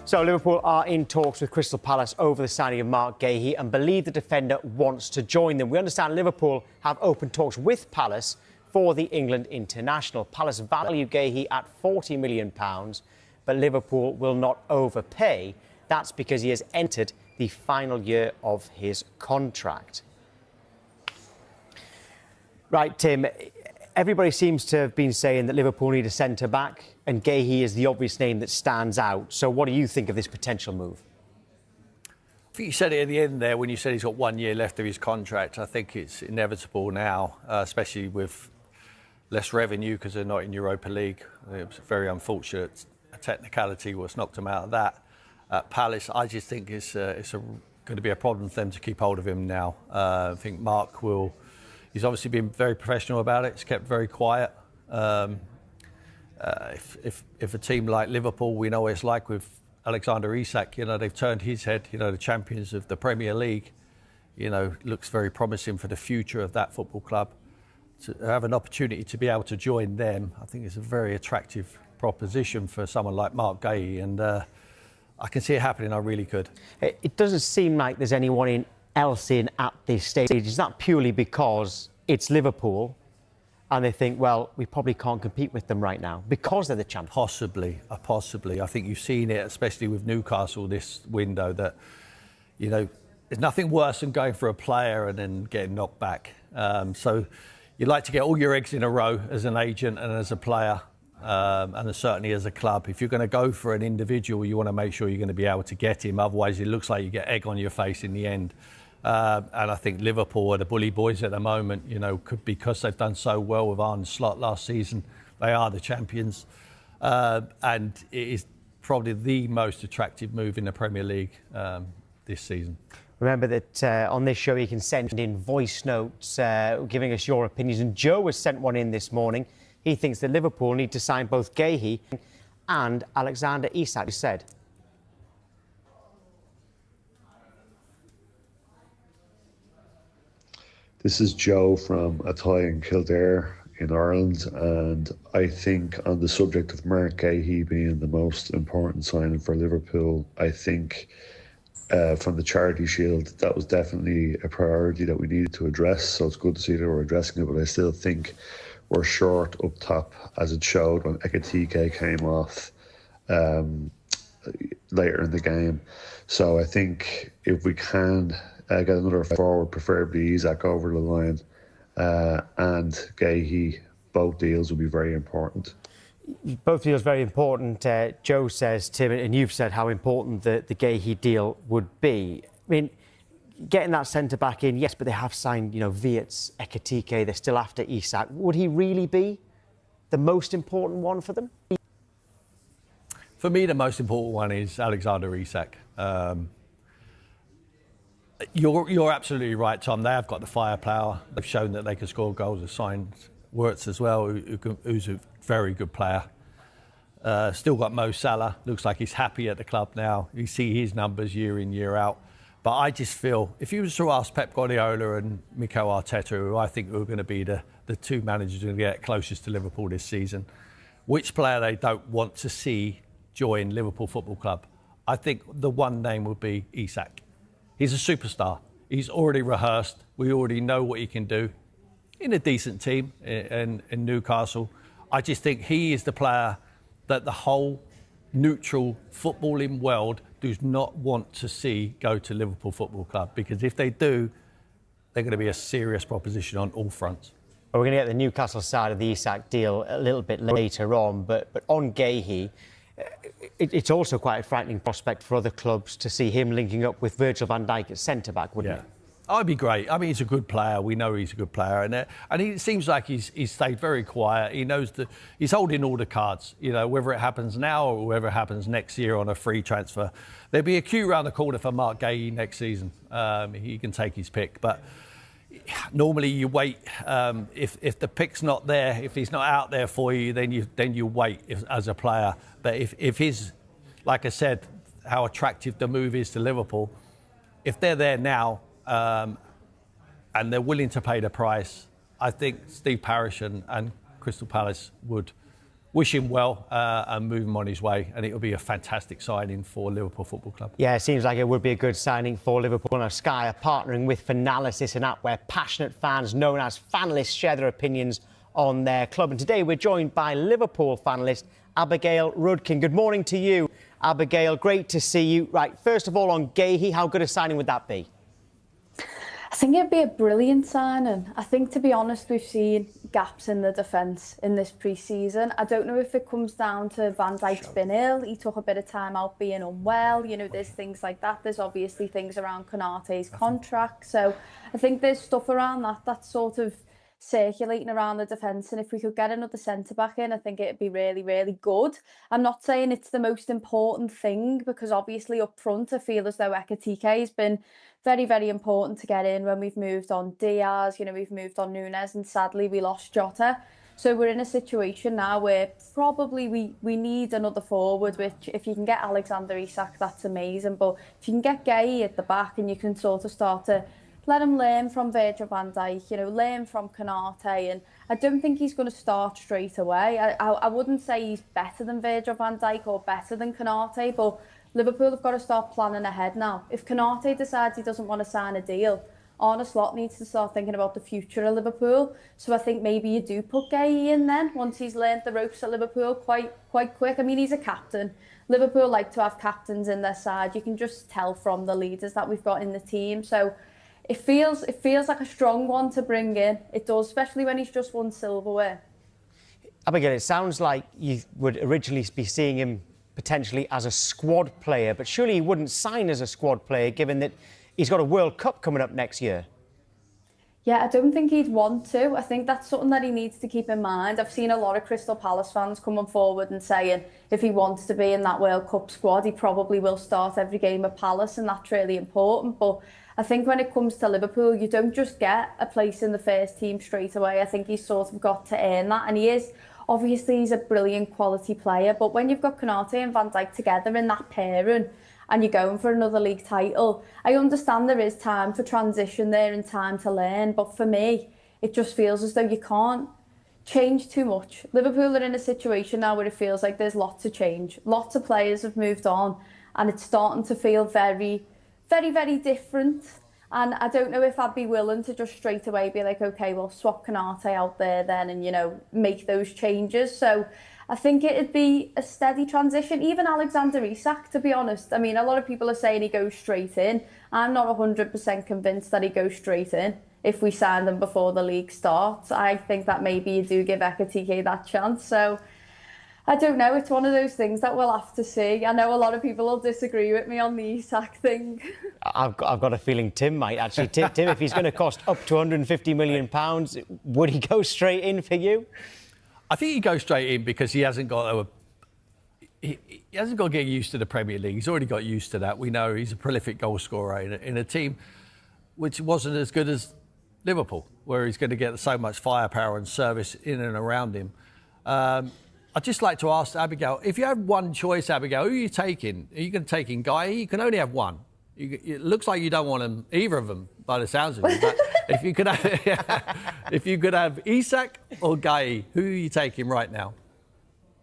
So Liverpool are in talks with Crystal Palace over the signing of Marc Guehi and believe the defender wants to join them. We understand Liverpool have open talks with Palace for the England international. Palace value Guehi at £40 million, but Liverpool will not overpay. That's because he has entered the final year of his contract. Right, Tim, everybody seems to have been saying that Liverpool need a centre-back, and Guehi is the obvious name that stands out. So what do you think of this potential move? I think you said it at the end there when you said he's got 1 year left of his contract. I think it's inevitable now, especially with less revenue because they're not in Europa League. It was very unfortunate. A technicality was knocked him out of that. At Palace, I just think it's going to be a problem for them to keep hold of him now. I think Marc will... He's obviously been very professional about it. He's kept very quiet. If a team like Liverpool, we know what it's like with Alexander Isak, they've turned his head, the champions of the Premier League, looks very promising for the future of that football club. To have an opportunity to be able to join them, I think it's a very attractive proposition for someone like Marc Guehi, and I can see it happening, I really could. It doesn't seem like there's anyone else in at this stage. Is that purely because it's Liverpool and they think, well, we probably can't compete with them right now because they're the champions? Possibly. I think you've seen it, especially with Newcastle this window, that, there's nothing worse than going for a player and then getting knocked back. So you'd like to get all your eggs in a row as an agent and as a player, and certainly as a club. If you're going to go for an individual, you want to make sure you're going to be able to get him. Otherwise, it looks like you get egg on your face in the end. And I think Liverpool are the bully boys at the moment, because they've done so well with Arne Slot last season. They are the champions. And it is probably the most attractive move in the Premier League this season. Remember that on this show you can send in voice notes giving us your opinions. And Joe has sent one in this morning. He thinks that Liverpool need to sign both Guehi and Alexander Isak, he said. This is Joe from Athy in Kildare in Ireland, and I think on the subject of Marc Guehi being the most important signing for Liverpool, I think from the Charity Shield, that was definitely a priority that we needed to address, so it's good to see that we're addressing it, but I still think we're short up top, as it showed when Ekitike came off later in the game. So I think if we can get another forward, preferably Isak, over the line, and Guehi, both deals will be very important. Both deals very important, Joe says, Tim, and you've said how important the Guehi deal would be. I mean, getting that centre-back in, yes, but they have signed, Wirtz, Ekitike, they're still after Isak. Would he really be the most important one for them? For me, the most important one is Alexander Isak. You're absolutely right, Tom. They have got the firepower. They've shown that they can score goals. They've signed Wirtz as well, who's a very good player. Still got Mo Salah. Looks like he's happy at the club now. You see his numbers year in, year out. But I just feel, if you were to ask Pep Guardiola and Mikel Arteta, who I think are going to be the two managers who get closest to Liverpool this season, which player they don't want to see join Liverpool Football Club, I think the one name would be Isak. He's a superstar. He's already rehearsed. We already know what he can do in a decent team in Newcastle. I just think he is the player that the whole neutral footballing world does not want to see go to Liverpool Football Club, because if they do, they're going to be a serious proposition on all fronts. Well, we're going to get the Newcastle side of the Isak deal a little bit later on, but on Guehi, it's also quite a frightening prospect for other clubs to see him linking up with Virgil van Dijk at centre-back, wouldn't it? Oh, it'd be great. I mean, he's a good player. We know he's a good player, and he seems like he's stayed very quiet. He knows that he's holding all the cards. Whether it happens now or whether it happens next year on a free transfer, there'll be a queue round the corner for Marc Guehi next season. He can take his pick, but normally you wait. If the pick's not there, if he's not out there for you, then you wait as a player. But if his, like I said, how attractive the move is to Liverpool, if they're there now. And they're willing to pay the price, I think Steve Parish and Crystal Palace would wish him well and move him on his way. And it'll be a fantastic signing for Liverpool Football Club. Yeah, it seems like it would be a good signing for Liverpool. Now, Sky are partnering with Finalysis, an app where passionate fans known as Fanlists share their opinions on their club. And today we're joined by Liverpool fanalist Abigail Rudkin. Good morning to you, Abigail. Great to see you. Right, first of all, on Guehi, how good a signing would that be? I think it'd be a brilliant signing. I think, to be honest, we've seen gaps in the defence in this pre-season. I don't know if it comes down to Van Dijk's been ill. He took a bit of time out being unwell. You know, there's things like that. There's obviously things around Konaté's contract. So I think there's stuff around that that's sort of circulating around the defence, and if we could get another centre-back in, I think it'd be really, really good. I'm not saying it's the most important thing, because obviously up front I feel as though Ekitike has been very, very important to get in when we've moved on Diaz, you know, we've moved on Nunes, and sadly we lost Jota. So we're in a situation now where probably we need another forward, which if you can get Alexander Isak, that's amazing. But if you can get Guehi at the back and you can sort of start to let him learn from Virgil van Dijk, you know, learn from Konaté. And I don't think he's going to start straight away. I wouldn't say he's better than Virgil van Dijk or better than Konaté, but Liverpool have got to start planning ahead now. If Konaté decides he doesn't want to sign a deal, Arne Slot needs to start thinking about the future of Liverpool. So I think maybe you do put Guehi in then, once he's learned the ropes at Liverpool quite quick. I mean, he's a captain. Liverpool like to have captains in their side. You can just tell from the leaders that we've got in the team. So it feels like a strong one to bring in. It does, especially when he's just won silverware. Abigail, it sounds like you would originally be seeing him potentially as a squad player, but surely he wouldn't sign as a squad player, given that he's got a World Cup coming up next year. Yeah, I don't think he'd want to. I think that's something that he needs to keep in mind. I've seen a lot of Crystal Palace fans coming forward and saying if he wants to be in that World Cup squad, he probably will start every game at Palace, and that's really important. But I think when it comes to Liverpool, you don't just get a place in the first team straight away. I think he's sort of got to earn that, and he is. Obviously, he's a brilliant quality player, but when you've got Konaté and Van Dijk together in that pairing and you're going for another league title, I understand there is time for transition there and time to learn, but for me, it just feels as though you can't change too much. Liverpool are in a situation now where it feels like there's lots to change. Lots of players have moved on, and it's starting to feel very, very, very different. And I don't know if I'd be willing to just straight away be like, OK, well, swap Konaté out there then and, you know, make those changes. So I think it'd be a steady transition. Even Alexander Isak, to be honest. I mean, a lot of people are saying he goes straight in. I'm not 100% convinced that he goes straight in if we sign them before the league starts. I think that maybe you do give Ekitike that chance. So I don't know. It's one of those things that we'll have to see. I know a lot of people will disagree with me on the Isak thing. I've got a feeling Tim might actually. Tim, if he's going to cost up to £150 million, would he go straight in for you? I think he goes straight in because he hasn't got to get used to the Premier League. He's already got used to that. We know he's a prolific goal scorer in a team which wasn't as good as Liverpool, where he's going to get so much firepower and service in and around him. I'd just like to ask Abigail, if you had one choice, Abigail, who are you taking? Are you going to take in Guehi? You can only have one. It looks like you don't want either of them, by the sounds of it. But if you could have Isak or Guehi, who are you taking right now?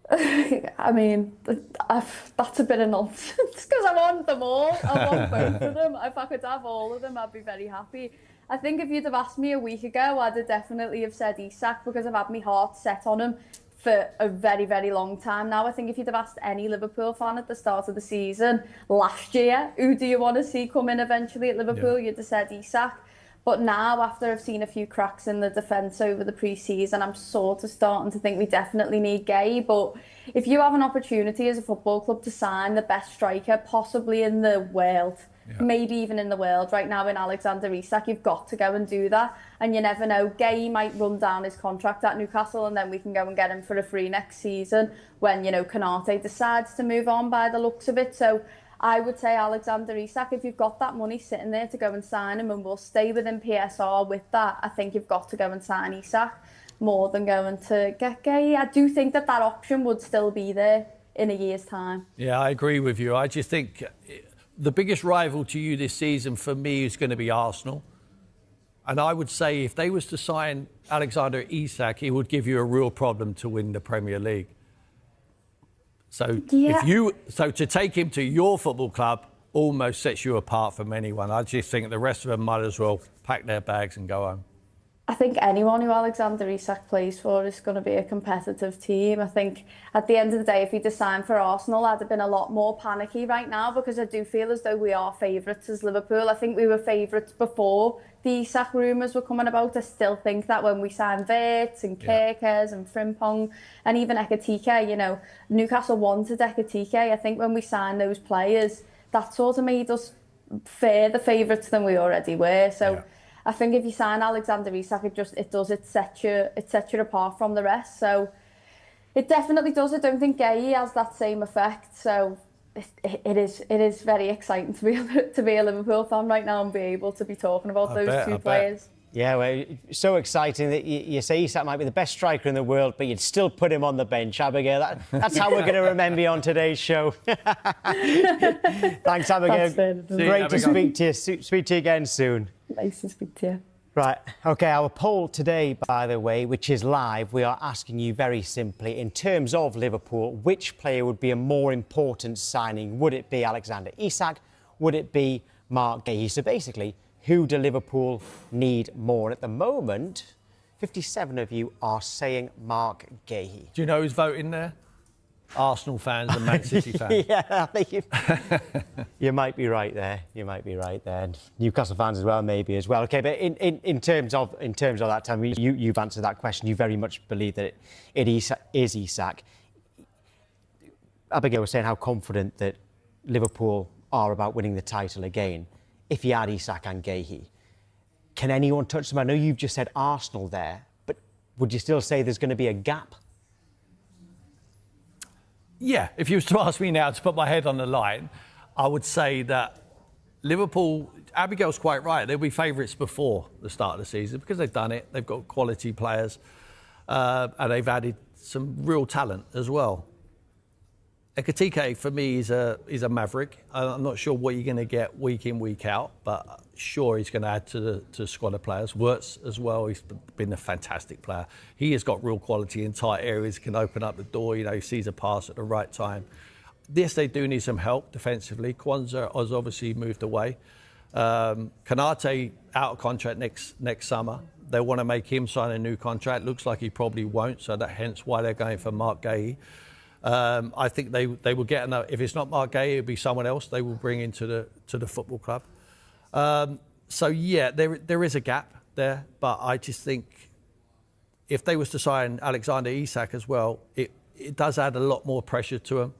I mean, that's a bit of nonsense, because I want them all. I want both of them. If I could have all of them, I'd be very happy. I think if you'd have asked me a week ago, I'd have definitely have said Isak, because I've had my heart set on him for a very, very long time now. I think if you'd have asked any Liverpool fan at the start of the season last year, who do you want to see come in eventually at Liverpool, you'd have said Isak. But now, after I've seen a few cracks in the defence over the pre-season, I'm sort of starting to think we definitely need Guehi. But if you have an opportunity as a football club to sign the best striker possibly in the world, maybe even in the world right now in Alexander Isak, you've got to go and do that. And you never know, Guehi might run down his contract at Newcastle, and then we can go and get him for a free next season when, you know, Konaté decides to move on by the looks of it. So I would say Alexander Isak, if you've got that money sitting there to go and sign him, and we'll stay within PSR with that, I think you've got to go and sign Isak more than going to get Guehi. I do think that option would still be there in a year's time. Yeah, I agree with you. I just think the biggest rival to you this season for me is going to be Arsenal. And I would say if they was to sign Alexander Isak, it would give you a real problem to win the Premier League. So Yeah. to take him to your football club almost sets you apart from anyone. I just think the rest of them might as well pack their bags and go home. I think anyone who Alexander Isak plays for is going to be a competitive team. I think at the end of the day, if he'd signed for Arsenal, I'd have been a lot more panicky right now, because I do feel as though we are favourites as Liverpool. I think we were favourites before the Isak rumours were coming about. I still think that when we signed Wirtz and Kerkez and Frimpong and even Ekitike, you know, Newcastle wanted Ekitike. I think when we signed those players, that sort of made us further favourites than we already were. So. Yeah. I think if you sign Alexander Isak, it sets you apart from the rest. So it definitely does. I don't think Guehi has that same effect. So it is very exciting to be a Liverpool fan right now and be able to be talking about those two players. Yeah, well, so exciting that you say Isak might be the best striker in the world, but you'd still put him on the bench, Abigail. That's how we're going to remember you on today's show. Thanks, Abigail. Great to speak to you. Speak to you again soon. Nice to speak to you. Right, OK, our poll today, by the way, which is live, we are asking you very simply, in terms of Liverpool, which player would be a more important signing? Would it be Alexander Isak? Would it be Marc Guehi? So basically, who do Liverpool need more? And at the moment, 57 of you are saying Marc Guehi. Do you know who's voting there? Arsenal fans and Man City fans. Yeah, I think you might be right there. You might be right there. And Newcastle fans as well, maybe as well. OK, but in terms of that time, you've answered that question. You very much believe that it is Isak. Abigail was saying how confident that Liverpool are about winning the title again. If you add Isak and Guehi, can anyone touch them? I know you've just said Arsenal there, but would you still say there's going to be a gap? Yeah, if you was to ask me now to put my head on the line, I would say that Liverpool, Abigail's quite right, they'll be favourites before the start of the season because they've done it, they've got quality players, and they've added some real talent as well. Ekitike, for me, is a maverick. I'm not sure what you're going to get week in, week out, but sure he's going to add to the squad of players. Wirtz as well, he's been a fantastic player. He has got real quality in tight areas, can open up the door, you know, he sees a pass at the right time. Yes, they do need some help defensively. Kwanzaa has obviously moved away. Kanate out of contract next summer. They want to make him sign a new contract. Looks like he probably won't, so that hence why they're going for Marc Guehi. I think they will get enough. If it's not Marc Guehi, it'll be someone else they will bring into the football club. So yeah, there is a gap there, but I just think if they was to sign Alexander Isak as well, it does add a lot more pressure to them.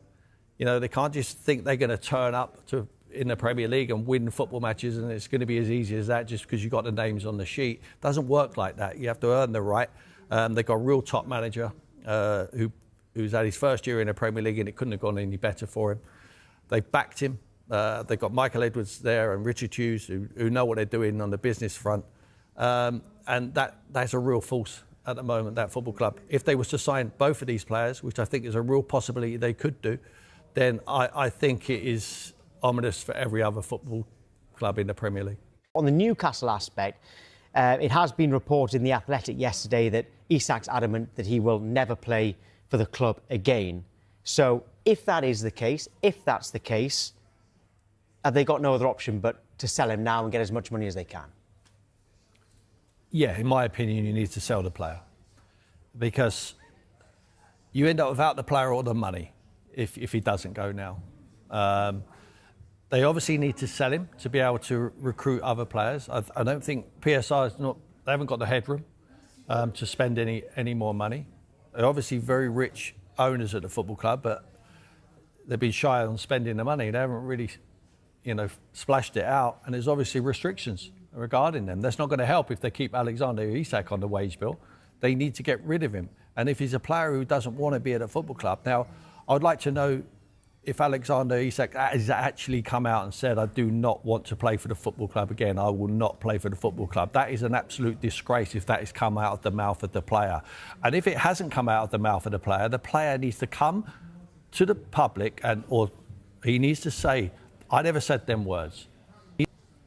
You know, they can't just think they're going to turn up in the Premier League and win football matches and it's going to be as easy as that just because you've got the names on the sheet. It doesn't work like that. You have to earn the right. They've got a real top manager who's had his first year in the Premier League and it couldn't have gone any better for him. They backed him. They've got Michael Edwards there and Richard Hughes who know what they're doing on the business front. And that's a real force at the moment, that football club. If they was to sign both of these players, which I think is a real possibility they could do, then I think it is ominous for every other football club in the Premier League. On the Newcastle aspect, it has been reported in The Athletic yesterday that Isak's adamant that he will never play for the club again. So if that is the case, have they got no other option but to sell him now and get as much money as they can? Yeah, in my opinion, you need to sell the player because you end up without the player or the money if he doesn't go now. They obviously need to sell him to be able to recruit other players. I don't think PSR is not. They haven't got the headroom to spend any more money. They're obviously very rich owners at the football club, but they've been shy on spending the money. They haven't really, splashed it out. And there's obviously restrictions regarding them. That's not going to help if they keep Alexander Isak on the wage bill. They need to get rid of him. And if he's a player who doesn't want to be at a football club, now I would like to know if Alexander Isak has actually come out and said, I do not want to play for the football club again, I will not play for the football club. That is an absolute disgrace if that has come out of the mouth of the player. And if it hasn't come out of the mouth of the player needs to come to the public or he needs to say, I never said them words.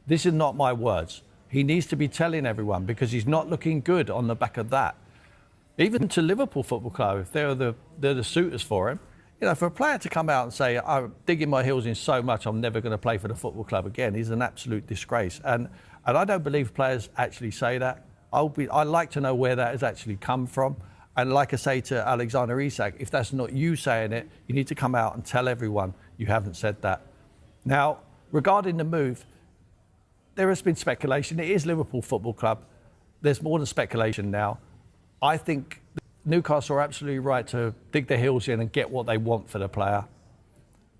This is not my words. He needs to be telling everyone because he's not looking good on the back of that. Even to Liverpool Football Club, if they're the suitors for him, You know, for a player to come out and say, I'm digging my heels in so much, I'm never going to play for the football club again, is an absolute disgrace. And I don't believe players actually say that. I'd like to know where that has actually come from. And like I say to Alexander Isak, if that's not you saying it, you need to come out and tell everyone you haven't said that. Now, regarding the move, there has been speculation. It is Liverpool Football Club. There's more than speculation now. I think Newcastle are absolutely right to dig their heels in and get what they want for the player.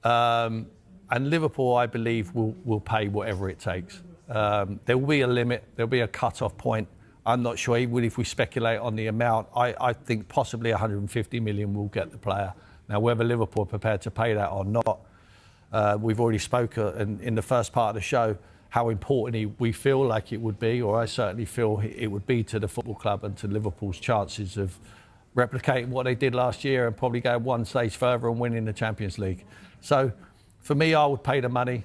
And Liverpool, I believe, will pay whatever it takes. There will be a limit. There'll be a cut-off point. I'm not sure, even if we speculate on the amount, I think possibly 150 million will get the player. Now, whether Liverpool are prepared to pay that or not, we've already spoken in the first part of the show how important we feel like it would be, or I certainly feel it would be to the football club and to Liverpool's chances of replicating what they did last year and probably going one stage further and winning the Champions League. So, for me, I would pay the money.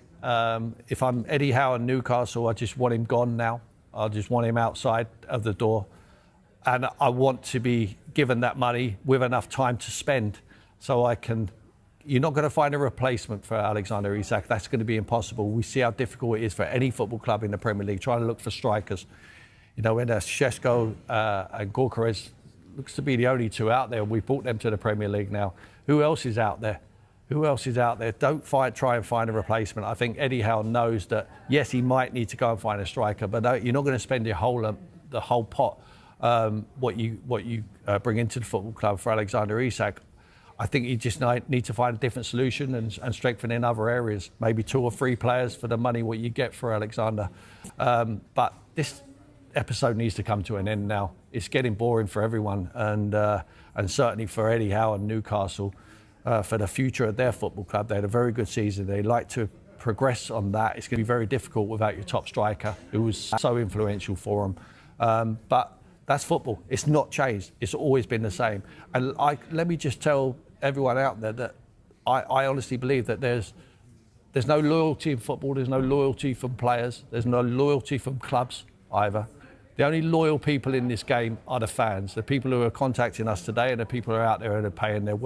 If I'm Eddie Howe and Newcastle, I just want him gone now. I just want him outside of the door. And I want to be given that money with enough time to spend so I can... You're not going to find a replacement for Alexander Isak. That's going to be impossible. We see how difficult it is for any football club in the Premier League trying to look for strikers. You know, when Šeško and Gorkarez looks to be the only two out there, we brought them to the Premier League now. Who else is out there? Who else is out there? Don't try and find a replacement. I think Eddie Howe knows that, yes, he might need to go and find a striker, but you're not going to spend the whole pot, what you bring into the football club for Alexander Isak. I think you just need to find a different solution and strengthen in other areas. Maybe 2 or 3 players for the money what you get for Alexander. But this episode needs to come to an end now. It's getting boring for everyone, and certainly for Eddie Howe and Newcastle. For the future of their football club. They had a very good season. They like to progress on that. It's going to be very difficult without your top striker, who was so influential for them. But that's football. It's not changed. It's always been the same. And let me just tell everyone out there that I honestly believe that there's no loyalty in football. There's no loyalty from players. There's no loyalty from clubs either. The only loyal people in this game are the fans, the people who are contacting us today and the people who are out there and are paying their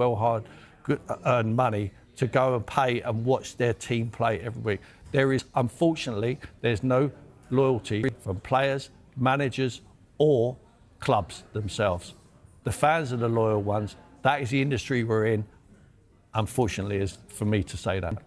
earn money to go and pay and watch their team play every week. Unfortunately, there's no loyalty from players, managers, or clubs themselves. The fans are the loyal ones. That is the industry we're in. Unfortunately, is for me to say that.